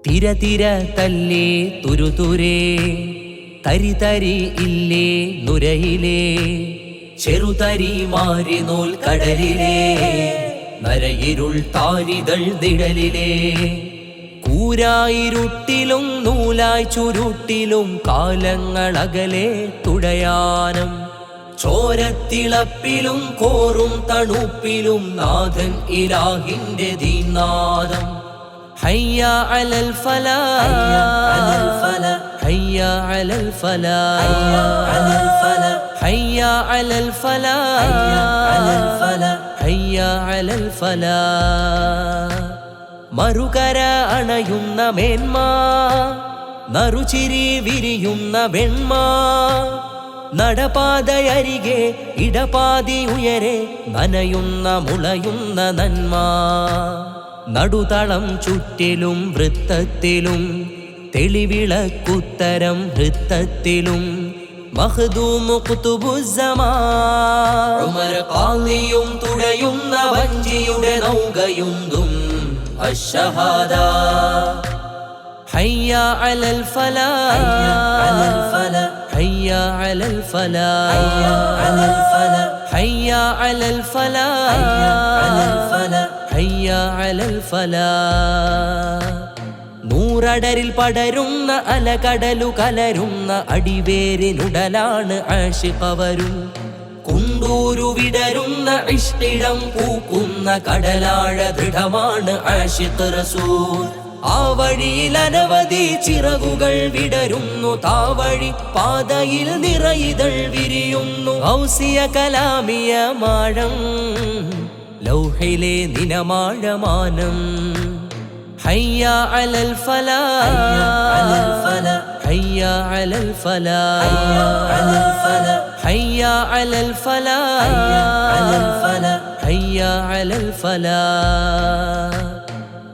തിര തിര തല്ലേ തുരുതുരേ തരി തരി ഇല്ലേ നുരയിലേ ചെറുതരി മാറി നൂൽ കടലിലേ നരയിരുൾ താരിതൾ നിഴലിലേ കൂരായിരുട്ടിലും നൂലായി ചുരുട്ടിലും കാലങ്ങളകലെ തുടയാനം ചോരത്തിളപ്പിലും കോറും തണുപ്പിലും നാഥൻ ഇലാഹിന്റെ ദീനാദം ഹയ്യ അലൽ ഫലാ ഹയ്യ അലൽ ഫലാ ഹയ്യ അലൽ ഫലാ ഹയ്യ അലൽ ഫലാ മറുകര അണയുന്ന മേന്മ നറുചിരി വിരിയുന്ന വെണ്മ നടപാതയരികെ ഇടപാതി ഉയരെ നനയുന്ന മുളയുന്ന നന്മ നടുതളം ചുറ്റിലും വൃത്തത്തിലും തെളിവിളക്കുത്തരം വൃത്തത്തിലും മഖ്ദൂമു ഖുതുബുസ്സമാൻ ഉമർ ഖാലിയും തുഴയുന്ന വഞ്ചിയുടെ നൗകയുന്തും അശ്ശഹാദ ഹയ്യ അലൽ ഫലാ ഹയ്യ അലൽ ഫലാ ഹയ്യ അലൽ ഫലാ ഹയ്യ അലൽ ഫലാ നൂറടരിൽ പടരുന്ന അലകടലു കലരുന്ന അടിവേരിനുടലാണ് ആശിഖവരും കുണ്ടൂരു വിടരുന്ന ഇഷ്ടിടം പൂക്കുന്ന കടലാഴ ദൃഢമാണ് ആശിഖ് റസൂൽ ആ വഴിയിൽ അനവധി ചിറകുകൾ വിടരുന്നു താവഴി പാതയിൽ നിറയിതൾ വിരിയുന്നു ഔസിയ കലാമിയ മാഴം ലൗഹിലെ നിനമാഴമാനം ഹയ്യ അലൽ ഫലാ ഹയ്യ അലൽ ഫലാ ഹയ്യ അലൽ ഫലാ ഹയ്യ അലൽ ഫലാ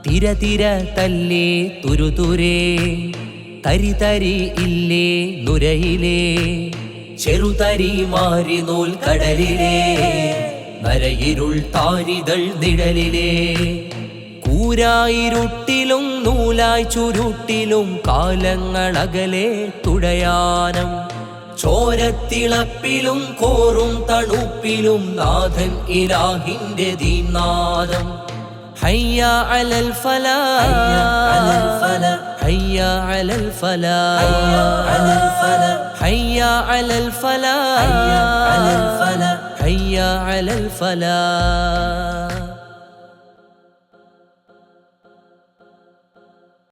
തിര തിര തല്ലേ തുരുതുരേ തരി തരി ഇല്ലേ നുരയിലേ ചെറുതരി മാറി നൂൽ കടലിലേ നരയിരുൾ താരിതൾ നിഴലിലേ കൂരായിരുട്ടിലും നൂലായി ചുരുട്ടിലും കാലങ്ങളകലെ തുടയാനം ചോരത്തിളപ്പിലും കോറും തണുപ്പിലും നാഥൻ ഇലാഹിന്റെ ദീനാദം ഹയ്യ അലൽ ഫലാ ഹയ്യ അലൽ ഫലാ ഹയ്യ അലൽ ഫലാ ഹയ്യ അലൽ ഫലാ